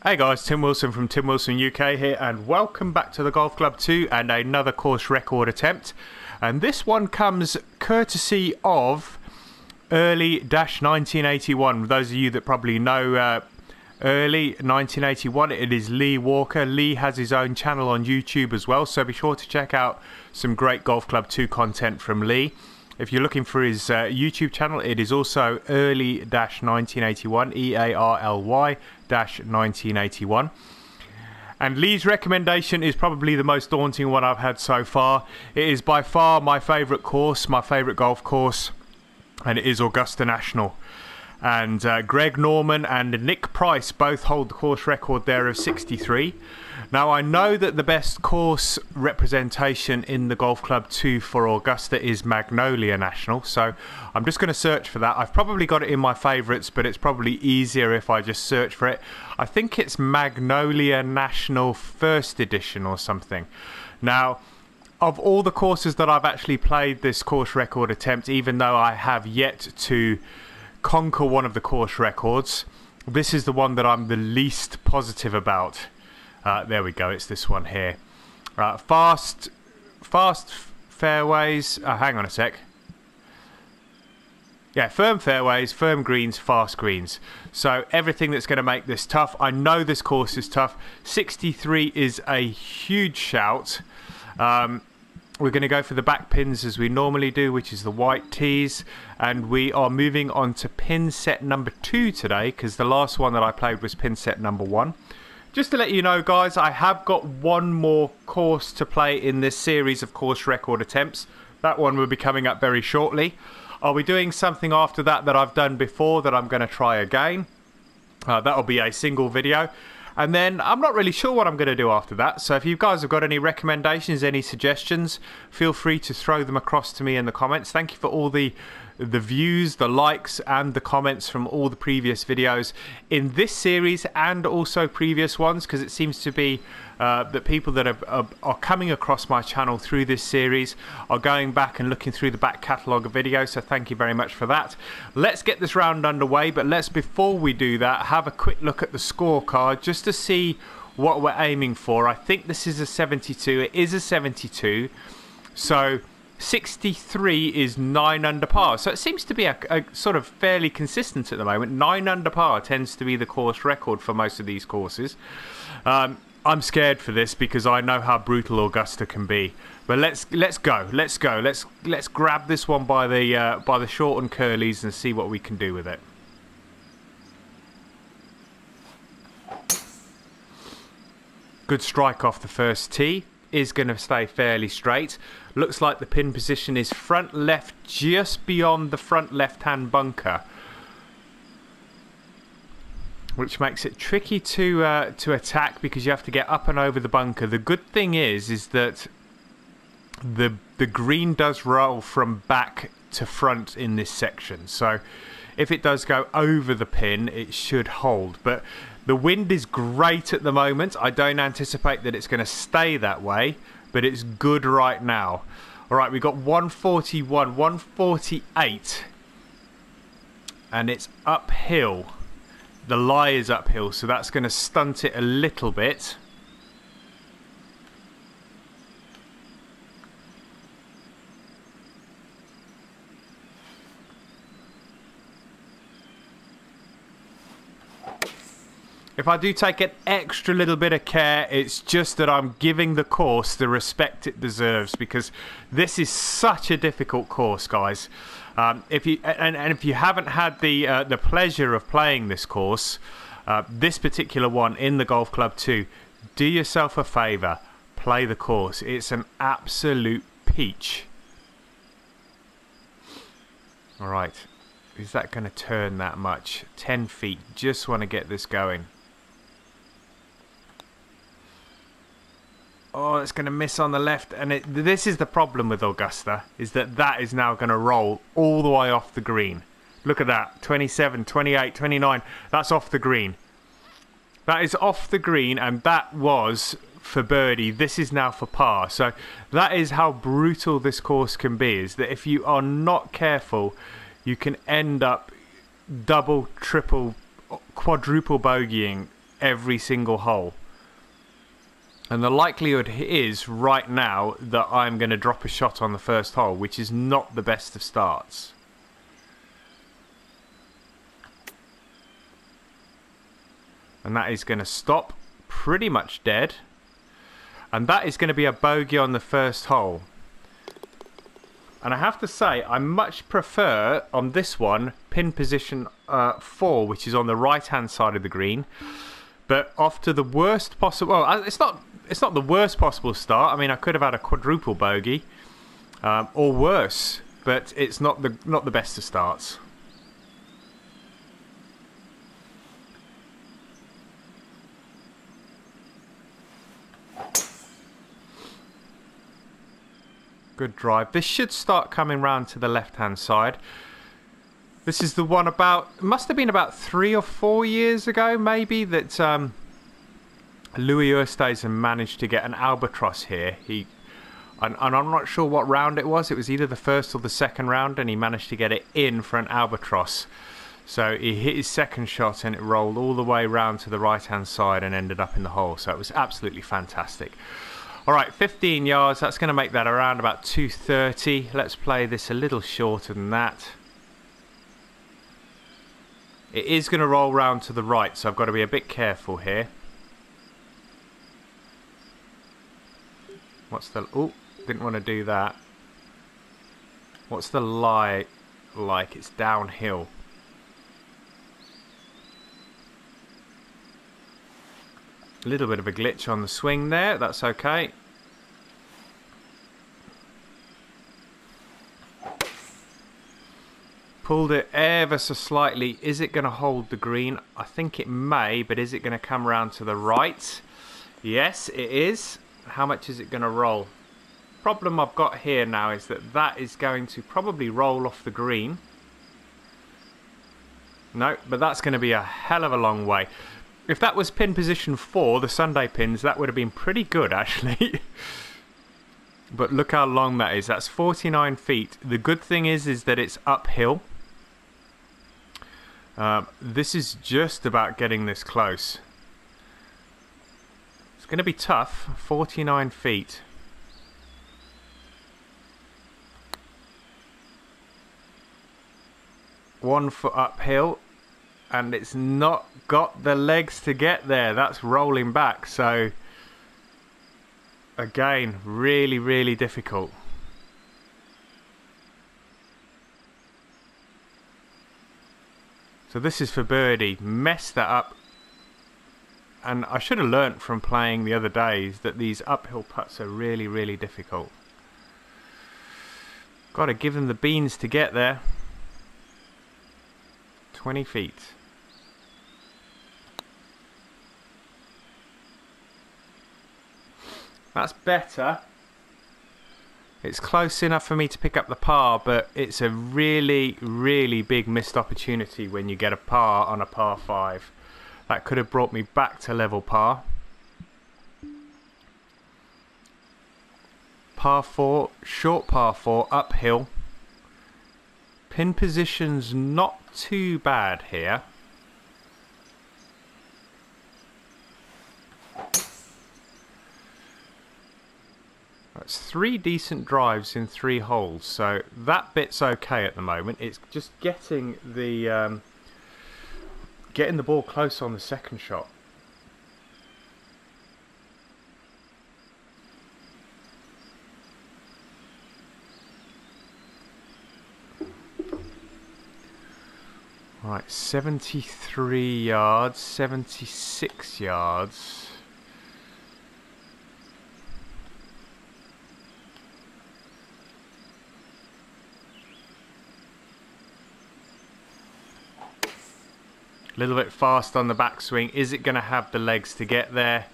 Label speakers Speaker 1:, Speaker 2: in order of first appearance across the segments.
Speaker 1: Hey guys, Tim Wilson from Tim Wilson UK here, and welcome back to the Golf Club 2 and another course record attempt. And this one comes courtesy of early-1981. Those of you that probably know early 1981, it is Lee Walker. Lee has his own channel on YouTube as well, so be sure to check out some great Golf Club 2 content from Lee. If you're looking for his YouTube channel, it is also early-1981, EARLY-1981. And Lee's recommendation is probably the most daunting one I've had so far. It is by far my favourite course, my favourite golf course, and it is Augusta National. And Greg Norman and Nick Price both hold the course record there of 63. Now, I know that the best course representation in the Golf Club 2 for Augusta is Magnolia National, so I'm just going to search for that. I've probably got it in my favourites, but it's probably easier if I just search for it. I think it's Magnolia National First Edition or something. Now, of all the courses that I've actually played this course record attempt, even though I have yet to conquer one of the course records, this is the one that I'm the least positive about. There we go, it's this one here. Fast fairways, hang on a sec. Yeah, firm fairways, firm greens, fast greens. So everything that's going to make this tough. I know this course is tough. 63 is a huge shout. We're going to go for the back pins as we normally do, which is the white tees. And we are moving on to pin set number 2 today, because the last one that I played was pin set number 1. Just to let you know, guys, I have got one more course to play in this series of course record attempts. That one will be coming up very shortly. I'll be doing something after that I've done before that I'm going to try again. That'll be a single video. And then I'm not really sure what I'm going to do after that. So if you guys have got any recommendations, any suggestions, feel free to throw them across to me in the comments. Thank you for all the views, the likes and the comments from all the previous videos in this series and also previous ones, because it seems to be that people that are coming across my channel through this series are going back and looking through the back catalogue of videos, so thank you very much for that. Let's get this round underway, but let's, before we do that, have a quick look at the scorecard just to see what we're aiming for. I think this is a 72. It is a 72, so 63 is 9 under par, so it seems to be a sort of fairly consistent at the moment. 9 under par tends to be the course record for most of these courses. I'm scared for this because I know how brutal Augusta can be. But let's go. Let's grab this one by the short and curlies and see what we can do with it. Good strike off the first tee. Is going to stay fairly straight. Looks like the pin position is front left, just beyond the front left hand bunker, which makes it tricky to attack because you have to get up and over the bunker. The good thing is that the green does roll from back to front in this section, so if it does go over the pin it should hold. But the wind is great at the moment. I don't anticipate that it's going to stay that way, but it's good right now. Alright, we've got 141, 148, and it's uphill. The lie is uphill, so that's going to stunt it a little bit. If I do take an extra little bit of care, it's just that I'm giving the course the respect it deserves, because this is such a difficult course, guys. If you haven't had the pleasure of playing this course, this particular one in the Golf Club 2, do yourself a favour, play the course. It's an absolute peach. All right, is that going to turn that much? 10 feet. Just want to get this going. Oh, it's going to miss on the left, and this is the problem with Augusta, is that is now going to roll all the way off the green. Look at that, 27, 28, 29, that's off the green. That is off the green, and that was for birdie. This is now for par. So that is how brutal this course can be, is that if you are not careful, you can end up double, triple, quadruple bogeying every single hole. And the likelihood is right now that I'm going to drop a shot on the first hole, which is not the best of starts. And that is going to stop pretty much dead. And that is going to be a bogey on the first hole. And I have to say, I much prefer on this one pin position 4, which is on the right hand side of the green. But off to the worst possible, well, it's not the worst possible start. I mean, I could have had a quadruple bogey or worse, but it's not the best of starts. Good drive. This should start coming round to the left-hand side. This is the one about, must have been about 3 or 4 years ago, maybe, that Louis Oosthuizen managed to get an albatross here. And I'm not sure what round it was. It was either the first or the second round, and he managed to get it in for an albatross. So he hit his second shot, and it rolled all the way round to the right-hand side and ended up in the hole. So it was absolutely fantastic. All right, 15 yards. That's going to make that around about 230. Let's play this a little shorter than that. It is going to roll round to the right, so I've got to be a bit careful here. What's the... Oh, didn't want to do that. What's the lie like? It's downhill. A little bit of a glitch on the swing there. That's okay. Pulled it ever so slightly. Is it going to hold the green? I think it may, but is it going to come around to the right? Yes, it is. How much is it going to roll? Problem I've got here now is that that is going to probably roll off the green. No, but that's going to be a hell of a long way. If that was pin position 4, the Sunday pins, that would have been pretty good actually. But look how long that is. That's 49 feet. The good thing is that it's uphill. This is just about getting this close. It's going to be tough. 49 feet. One foot uphill. And it's not got the legs to get there. That's rolling back. So, again, really, really difficult. So this is for birdie. Messed that up. And I should have learnt from playing the other days that these uphill putts are really, really difficult. Got to give them the beans to get there. 20 feet. That's better. It's close enough for me to pick up the par, but it's a really, really big missed opportunity when you get a par on a par 5. That could have brought me back to level par. Par 4, short par 4, uphill. Pin position's not too bad here. That's 3 decent drives in 3 holes, so that bit's okay at the moment. It's just getting the ball close on the second shot. Right, 73 yards, 76 yards. A little bit fast on the backswing. Is it going to have the legs to get there?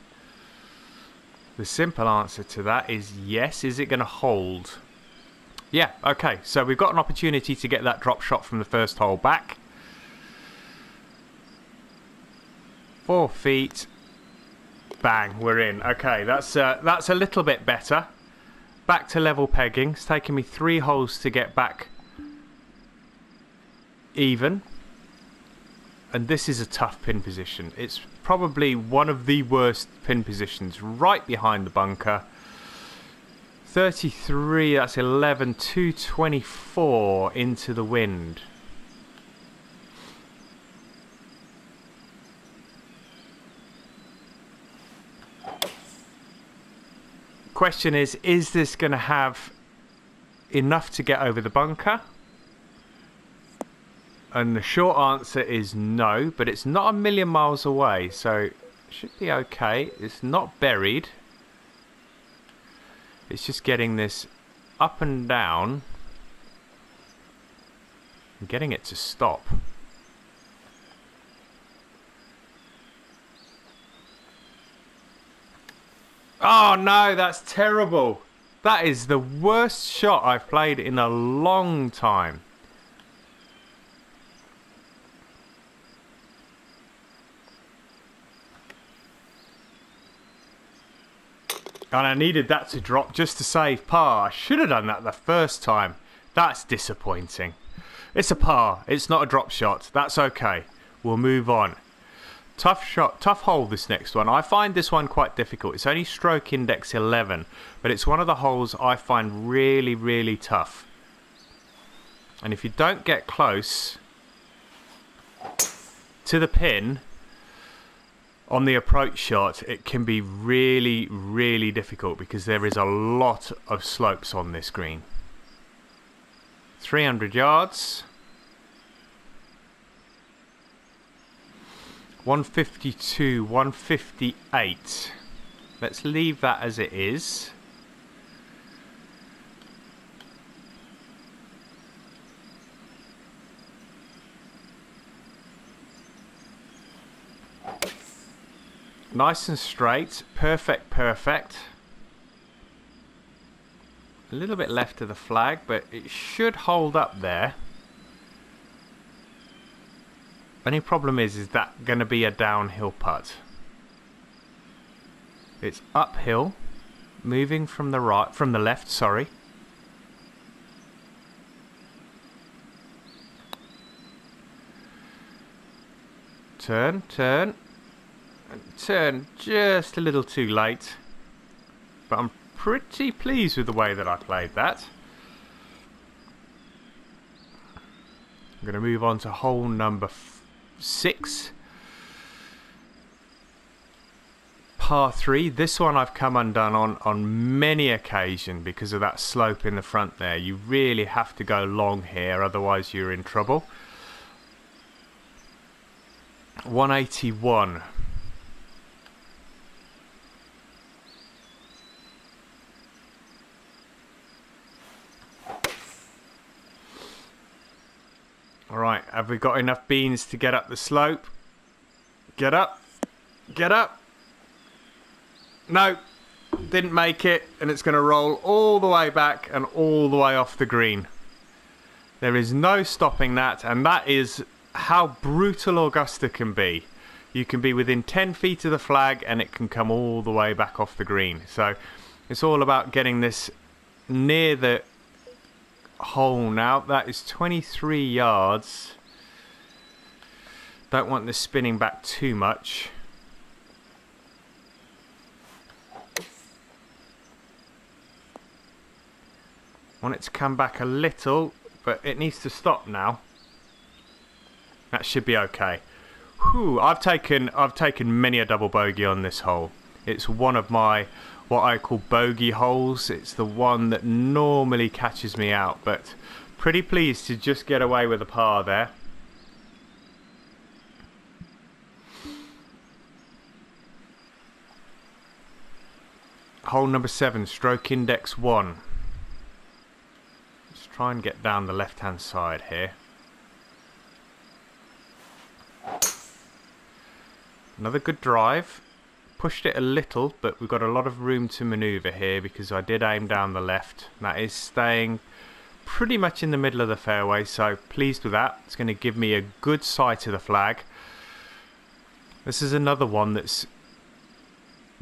Speaker 1: The simple answer to that is yes. Is it going to hold? Yeah, okay. So we've got an opportunity to get that drop shot from the first hole back. 4 feet. Bang, we're in. Okay, that's a little bit better. Back to level pegging. It's taken me 3 holes to get back even. and this is a tough pin position. It's probably one of the worst pin positions, right behind the bunker. 33, that's 11, 224 into the wind. Question is this going to have enough to get over the bunker? And the short answer is no, but it's not a million miles away, so it should be okay. It's not buried. It's just getting this up and down and getting it to stop. Oh no, that's terrible. That is the worst shot I've played in a long time. And I needed that to drop just to save par. I should have done that the first time. That's disappointing. It's a par. It's not a drop shot. That's okay. We'll move on. Tough shot, tough hole this next one. I find this one quite difficult. It's only stroke index 11, but it's one of the holes I find really, really tough. And if you don't get close to the pin on the approach shot, it can be really, really difficult because there is a lot of slopes on this green. 300 yards. 152, 158. Let's leave that as it is. Nice and straight. Perfect, perfect. A little bit left of the flag, but it should hold up there. Only problem is that going to be a downhill putt? It's uphill, moving from the right, from the left, sorry. Turn, turn. Turn just a little too late, but I'm pretty pleased with the way that I played that. I'm going to move on to hole number 6, par 3. This one I've come undone on many occasions because of that slope in the front there. You really have to go long here, otherwise you're in trouble. 181. Alright, have we got enough beans to get up the slope? Get up. Get up. No, didn't make it, and it's going to roll all the way back and all the way off the green. There is no stopping that, and that is how brutal Augusta can be. You can be within 10 feet of the flag and it can come all the way back off the green. So it's all about getting this near the hole now. That is 23 yards. Don't want this spinning back too much. Want it to come back a little, but it needs to stop now. That should be okay. Whew, I've taken many a double bogey on this hole. It's one of my what I call bogey holes. It's the one that normally catches me out, but pretty pleased to just get away with a par there. Hole number 7, stroke index 1. Let's try and get down the left hand side here. Another good drive. Pushed it a little, but we've got a lot of room to manoeuvre here because I did aim down the left. That is staying pretty much in the middle of the fairway, so pleased with that. It's going to give me a good sight of the flag. This is another one that's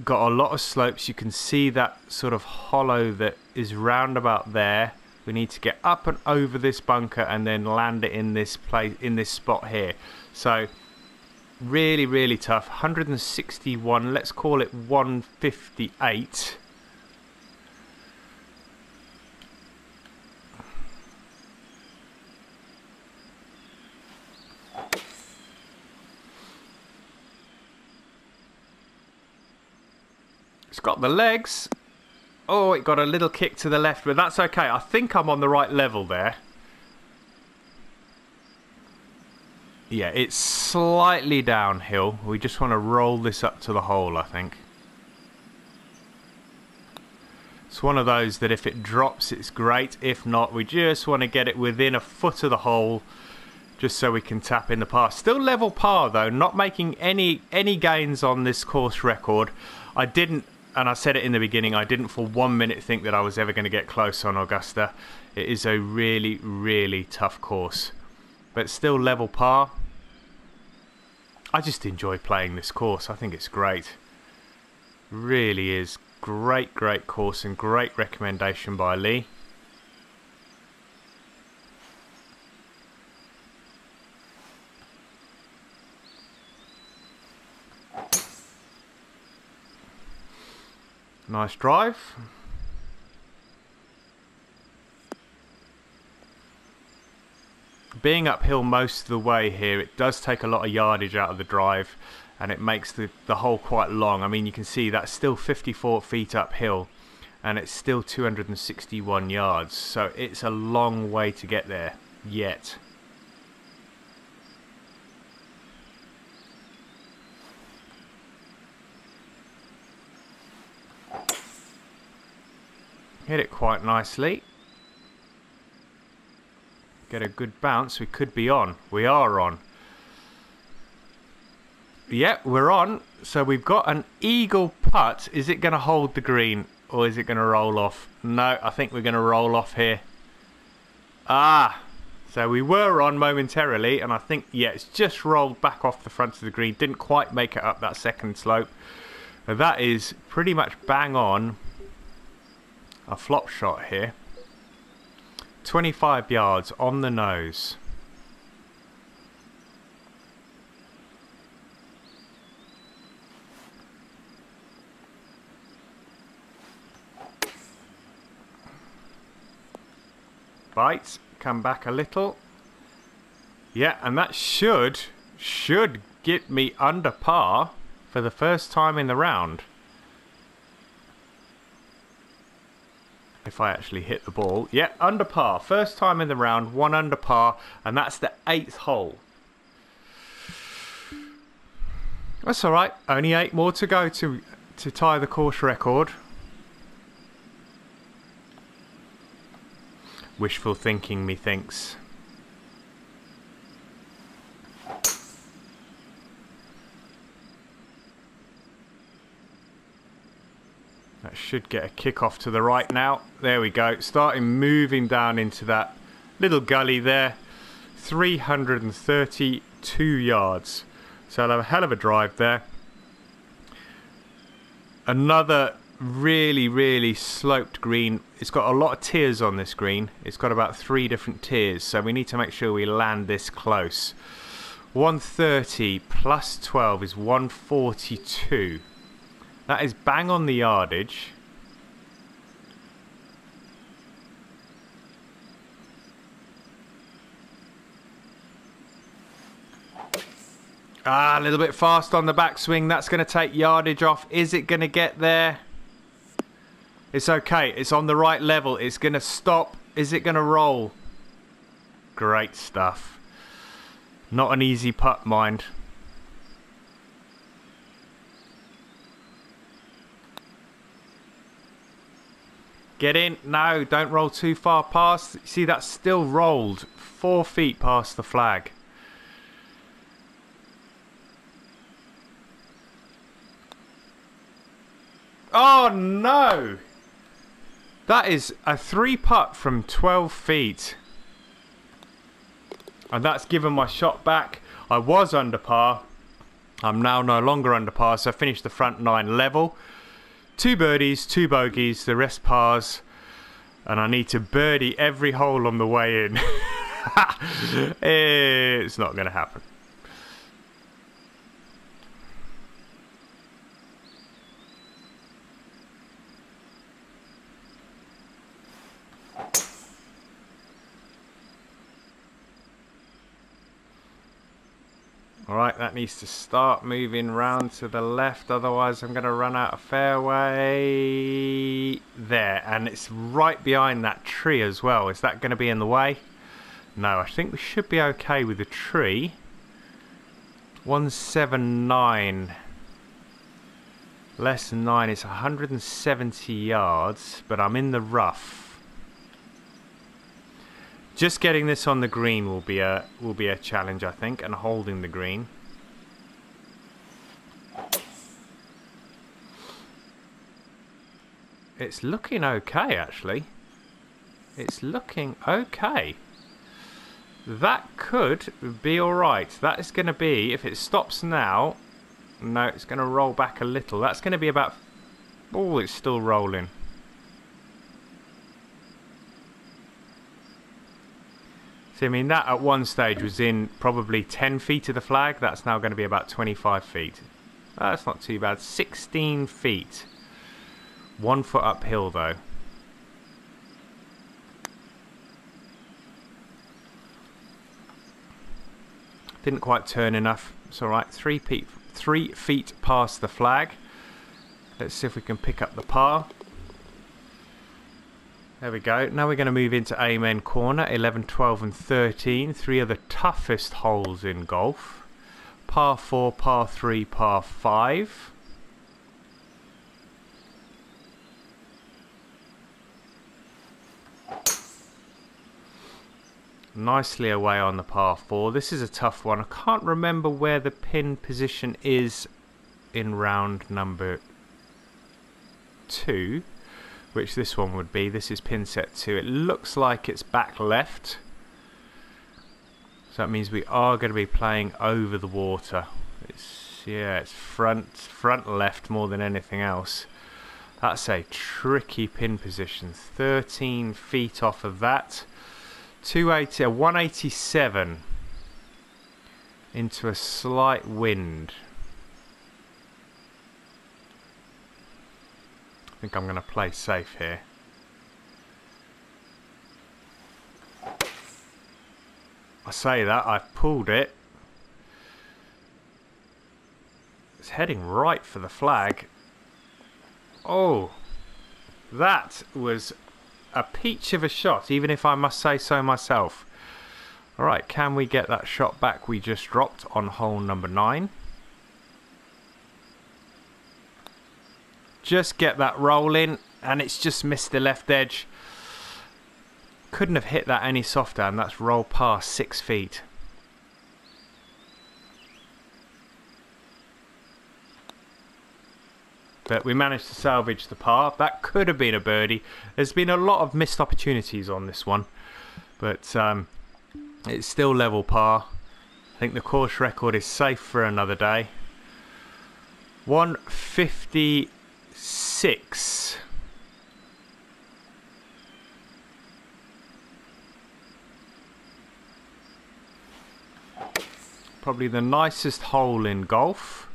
Speaker 1: got a lot of slopes. You can see that sort of hollow that is round about there. We need to get up and over this bunker and then land it in this place, in this spot here. So Really, really tough. 161, let's call it 158. It's got the legs. Oh, it got a little kick to the left, but that's okay. I think I'm on the right level there. Yeah, it's slightly downhill. We just want to roll this up to the hole, I think. It's one of those that if it drops, it's great. If not, we just want to get it within a foot of the hole, just so we can tap in the par. Still level par, though. Not making any gains on this course record. I didn't, and I said it in the beginning, I didn't for 1 minute think that I was ever going to get close on Augusta. It is a really, really tough course. But still level par. I just enjoy playing this course. I think it's great. Really is. Great, great course and great recommendation by Lee. Nice drive. Being uphill most of the way here, it does take a lot of yardage out of the drive, and it makes the hole quite long. I mean, you can see that's still 54 feet uphill, and it's still 261 yards, so it's a long way to get there yet. Hit it quite nicely. Get a good bounce. We could be on. We are on. Yeah, we're on. So we've got an eagle putt. Is it going to hold the green or is it going to roll off? No, I think we're going to roll off here. Ah, so we were on momentarily, and I think, yeah, it's just rolled back off the front of the green. Didn't quite make it up that second slope. That is pretty much bang on a flop shot here. 25 yards on the nose. Bites, come back a little. Yeah, and that should get me under par for the first time in the round. If I actually hit the ball. Yeah, under par. First time in the round, 1 under par, and that's the 8th hole. That's alright. Only 8 more to go to tie the course record. Wishful thinking, methinks. That should get a kick off to the right now. There we go. Starting moving down into that little gully there. 332 yards. So I'll have a hell of a drive there. Another really, really sloped green. It's got a lot of tiers on this green. It's got about 3 different tiers. So we need to make sure we land this close. 130 plus 12 is 142. That is bang on the yardage. Ah, a little bit fast on the backswing. That's going to take yardage off. Is it going to get there? It's okay. It's on the right level. It's going to stop. Is it going to roll? Great stuff. Not an easy putt, mind. Get in. No, don't roll too far past. See, that's still rolled 4 feet past the flag. Oh, no. That is a 3 putt from 12 feet. And that's given my shot back. I was under par. I'm now no longer under par, so I finished the front 9 level. 2 birdies, 2 bogeys, the rest pars, and I need to birdie every hole on the way in. It's not going to happen. Alright, that needs to start moving round to the left, otherwise I'm going to run out of fairway. There, and it's right behind that tree as well. Is that going to be in the way? No, I think we should be okay with the tree. 179. Less than 9, it's 170 yards, but I'm in the rough. Just getting this on the green will be a challenge, I think, and holding the green. It's looking okay, actually. It's looking okay. That could be alright. That is going to be, if it stops now, no, it's going to roll back a little. That's going to be about, oh, it's still rolling. So, I mean, that at one stage was in probably 10 feet of the flag. That's now going to be about 25 feet. That's not too bad. 16 feet. 1 foot uphill, though. Didn't quite turn enough. It's alright. 3 feet past the flag. Let's see if we can pick up the par. There we go. Now we're going to move into Amen Corner. 11, 12 and 13. 3 of the toughest holes in golf. Par 4, par 3, par 5. Nicely away on the par 4. This is a tough one. I can't remember where the pin position is in round number 2. Which this one would be. This is pin set 2. It looks like it's back left. So that means we are going to be playing over the water. It's front left more than anything else. That's a tricky pin position. 13 feet off of that. 187 into a slight wind. I think I'm going to play safe here. I say that, I've pulled it. It's heading right for the flag. Oh, that was a peach of a shot, even if I must say so myself. Alright, can we get that shot back we just dropped on hole number 9? Just get that rolling, and it's just missed the left edge. Couldn't have hit that any softer, and that's rolled past 6 feet. But we managed to salvage the par. That could have been a birdie. There's been a lot of missed opportunities on this one, but it's still level par. I think the course record is safe for another day. 156. Probably the nicest hole in golf,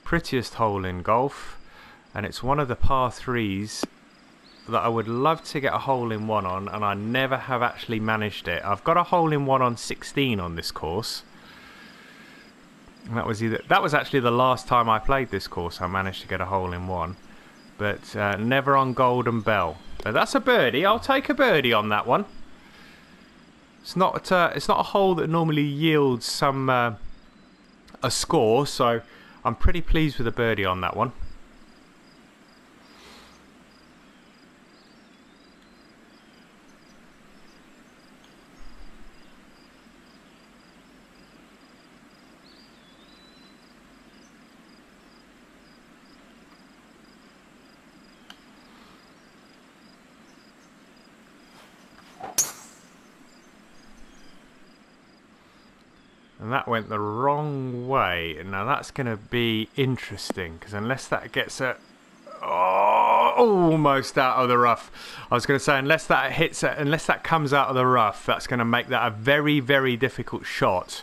Speaker 1: prettiest hole in golf, and it's one of the par 3s that I would love to get a hole in one on, and I never have actually managed it. I've got a hole in one on 16 on this course. And that was actually the last time I played this course. I managed to get a hole in one, but never on Golden Bell. But that's a birdie. I'll take a birdie on that one. It's not a hole that normally yields some a score, so I'm pretty pleased with a birdie on that one. And that went the wrong way. Now that's going to be interesting, because unless that gets almost out of the rough. I was going to say, unless that comes out of the rough, that's going to make that a very, very difficult shot.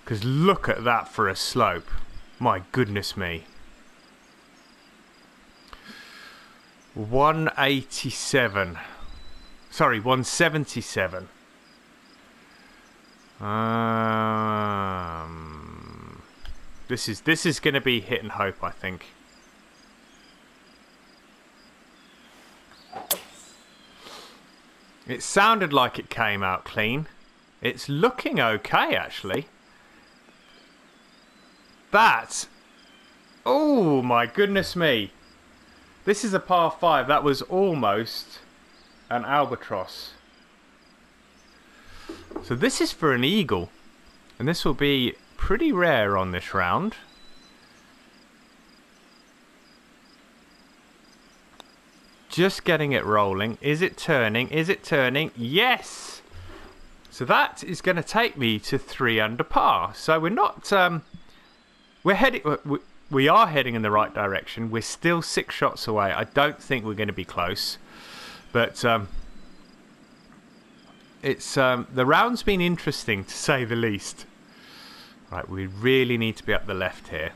Speaker 1: Because look at that for a slope. My goodness me. 187. Sorry, 177. This is going to be hit and hope, I think. It sounded like it came out clean. It's looking okay, actually. That... Oh, my goodness me. This is a par 5. That was almost an albatross. So this is for an eagle. And this will be pretty rare on this round. Just getting it rolling. Is it turning? Is it turning? Yes! So that is going to take me to 3 under par. So we're not... we are heading in the right direction. We're still 6 shots away. I don't think we're going to be close. But it's the round's been interesting, to say the least. Right, we really need to be up the left here.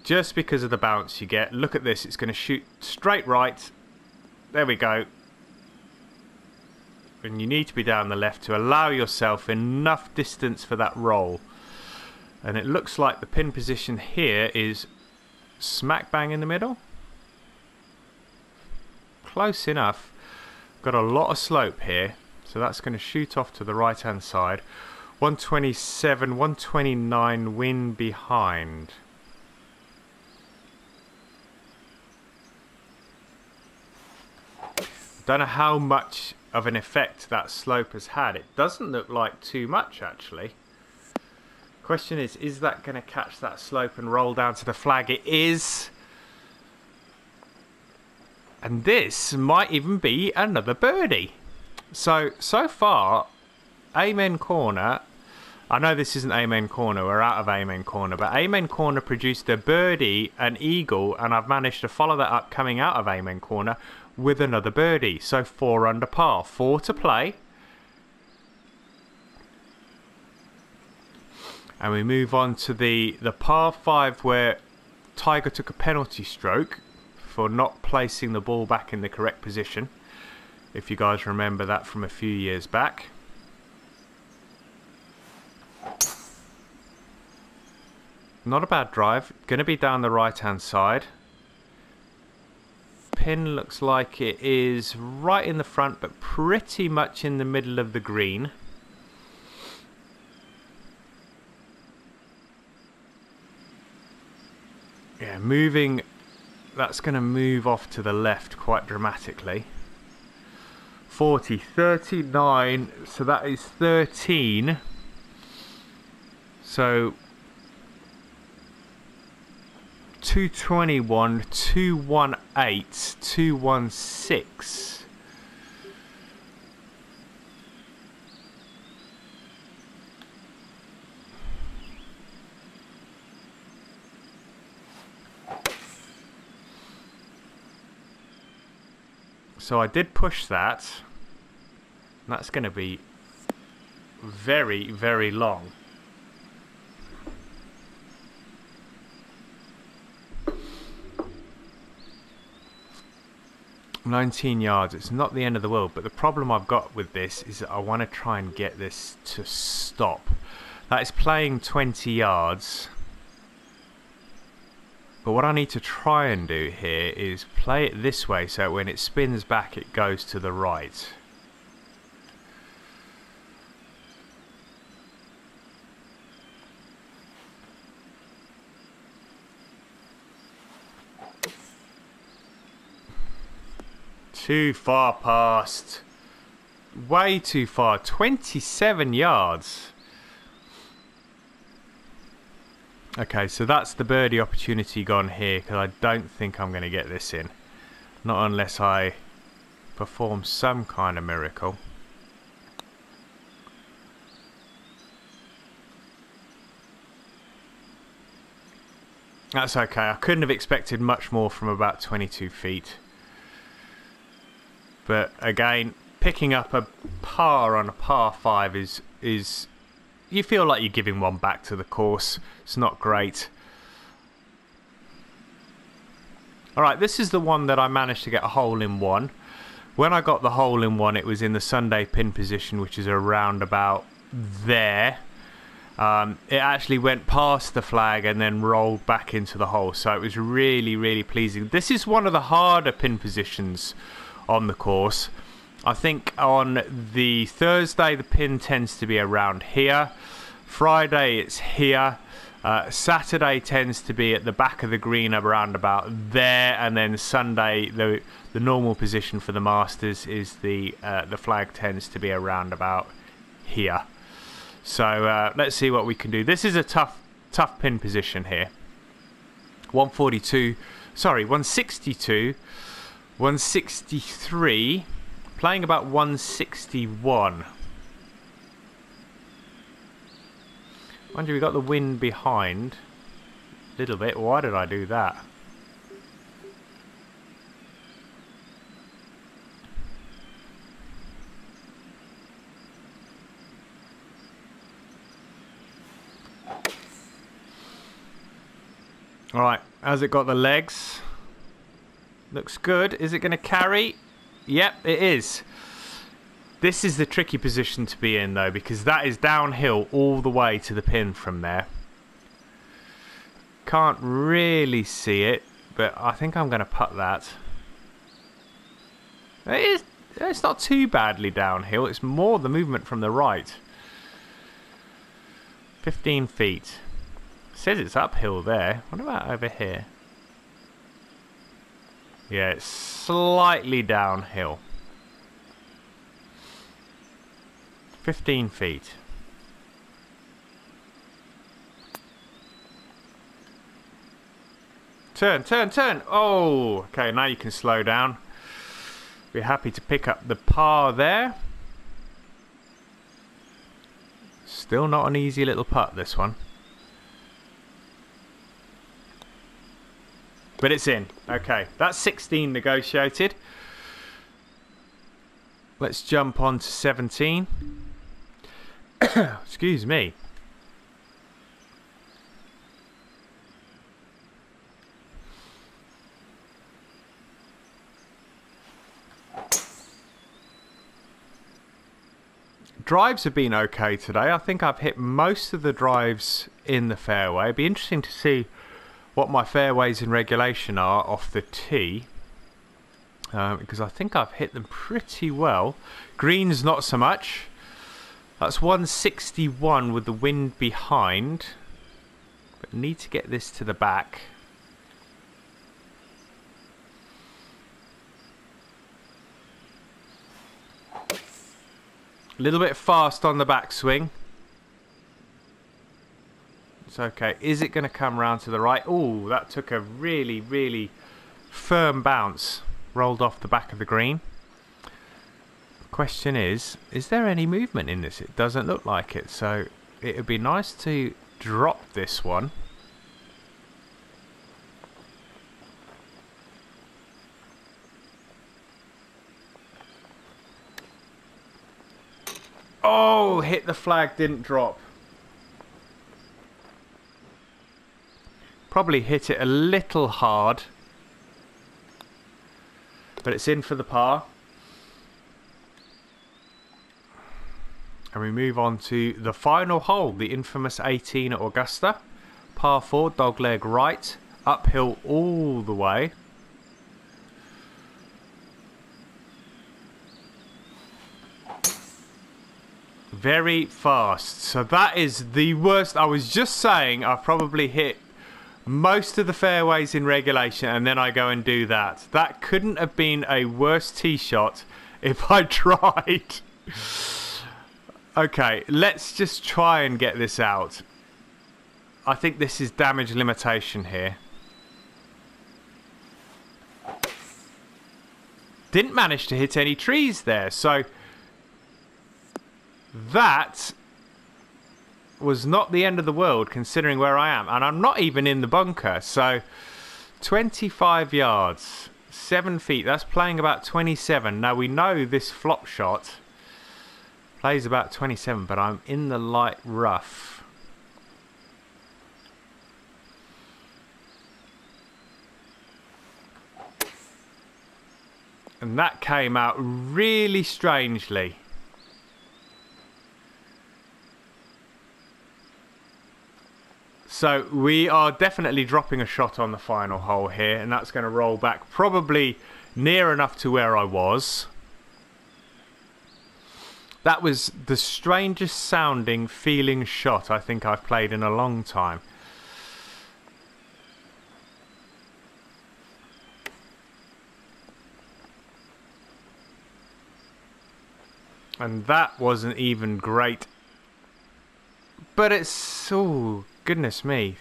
Speaker 1: Just because of the bounce you get. Look at this. It's going to shoot straight right. There we go. And you need to be down the left to allow yourself enough distance for that roll. And it looks like the pin position here is smack bang in the middle. Close enough. Got a lot of slope here. So that's going to shoot off to the right hand side. 127, 129 wind behind. Don't know how much of an effect that slope has had. It doesn't look like too much, actually. Question is that going to catch that slope and roll down to the flag? It is. And this might even be another birdie. So far, Amen Corner. I know this isn't Amen Corner. We're out of Amen Corner. But Amen Corner produced a birdie, an eagle, and I've managed to follow that up coming out of Amen Corner with another birdie. So 4 under par. 4 to play. And we move on to the par 5 where Tiger took a penalty stroke for not placing the ball back in the correct position. If you guys remember that from a few years back. Not a bad drive. Going to be down the right hand side. Pin looks like it is right in the front, but pretty much in the middle of the green. Yeah, moving. That's going to move off to the left quite dramatically. 40, 39. So that is 13. So 221, 218, 216. So I did push that. That's going to be very, very long. $19 yards. It's not the end of the world, but the problem I've got with this is that I want to try and get this to stop. That is playing 20 yards. But what I need to try and do here is play it this way so when it spins back it goes to the right. Too far past. Way too far. 27 yards. Okay, so that's the birdie opportunity gone here because I don't think I'm going to get this in. Not unless I perform some kind of miracle. That's okay. I couldn't have expected much more from about 22 feet. But again, picking up a par on a par 5 is you feel like you're giving one back to the course. It's not great. Alright, this is the one that I managed to get a hole in one. When I got the hole in one, it was in the Sunday pin position, which is around about there. It actually went past the flag and then rolled back into the hole, so it was really, really pleasing. This is one of the harder pin positions on the course. I think on the Thursday the pin tends to be around here. Friday it's here. Saturday tends to be at the back of the green around about there, and then Sunday the normal position for the Masters is the flag tends to be around about here. So let's see what we can do. This is a tough pin position here. 142, sorry, 162, 163, playing about 161. Mind you, we got the wind behind a little bit. Why did I do that? Alright, has it got the legs? Looks good. Is it going to carry? Yep, it is. This is the tricky position to be in though, because that is downhill all the way to the pin from there. Can't really see it, but I think I'm going to putt that. It's not too badly downhill. It's more the movement from the right. 15 feet. Says it's uphill there. What about over here? Yeah, it's slightly downhill. 15 feet. Turn, turn, turn. Oh, okay, now you can slow down. We're happy to pick up the par there. Still not an easy little putt, this one. But it's in. Okay, that's 16 negotiated. Let's jump on to 17. Excuse me. Drives have been okay today. I think I've hit most of the drives in the fairway. It'd be interesting to see what my fairways in regulation are off the tee, because I think I've hit them pretty well. Greens not so much. That's 161 with the wind behind, but need to get this to the back. A little bit fast on the backswing. It's okay. Is it going to come round to the right? Oh, that took a really, really firm bounce. Rolled off the back of the green. Question is there any movement in this? It doesn't look like it. So it would be nice to drop this one. Oh, hit the flag, didn't drop. Probably hit it a little hard, but it's in for the par. And we move on to the final hole, the infamous 18 at Augusta. Par 4, dogleg right, uphill all the way. Very fast. So that is the worst. I was just saying I've probably hit most of the fairways in regulation, and then I go and do that. That couldn't have been a worse tee shot if I tried. Okay, let's just try and get this out. I think this is damage limitation here. Didn't manage to hit any trees there, so that was not the end of the world considering where I am, and I'm not even in the bunker. So 25 yards, 7 feet, that's playing about 27. Now we know this flop shot plays about 27, but I'm in the light rough. And And that came out really strangely. So we are definitely dropping a shot on the final hole here, and that's going to roll back probably near enough to where I was. That was the strangest sounding feeling shot I think I've played in a long time. And that wasn't even great. But it's... oh, goodness me.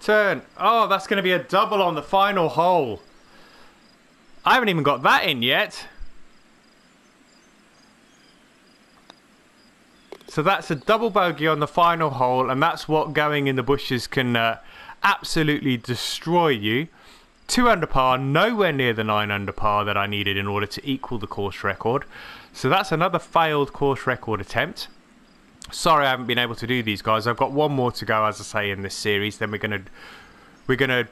Speaker 1: Turn. Oh, that's going to be a double on the final hole. I haven't even got that in yet. So that's a double bogey on the final hole, and that's what going in the bushes can absolutely destroy you. 2 under par, nowhere near the 9 under par that I needed in order to equal the course record. So that's another failed course record attempt. Sorry I haven't been able to do these, guys. I've got one more to go, as I say, in this series. Then we're gonna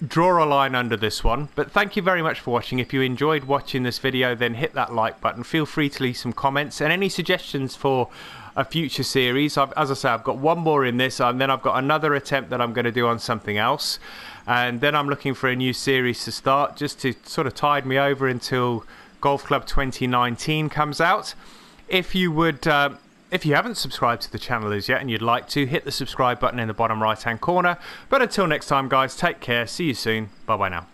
Speaker 1: draw a line under this one. But thank you very much for watching. If you enjoyed watching this video, then hit that like button. Feel free to leave some comments and any suggestions for a future series. As I say, I've got one more in this, and then I've got another attempt that I'm going to do on something else. And then I'm looking for a new series to start, just to sort of tide me over until Golf Club 2019 comes out. If you would, if you haven't subscribed to the channel as yet and you'd like to, hit the subscribe button in the bottom right hand corner. But until next time, guys, take care, see you soon, bye bye now.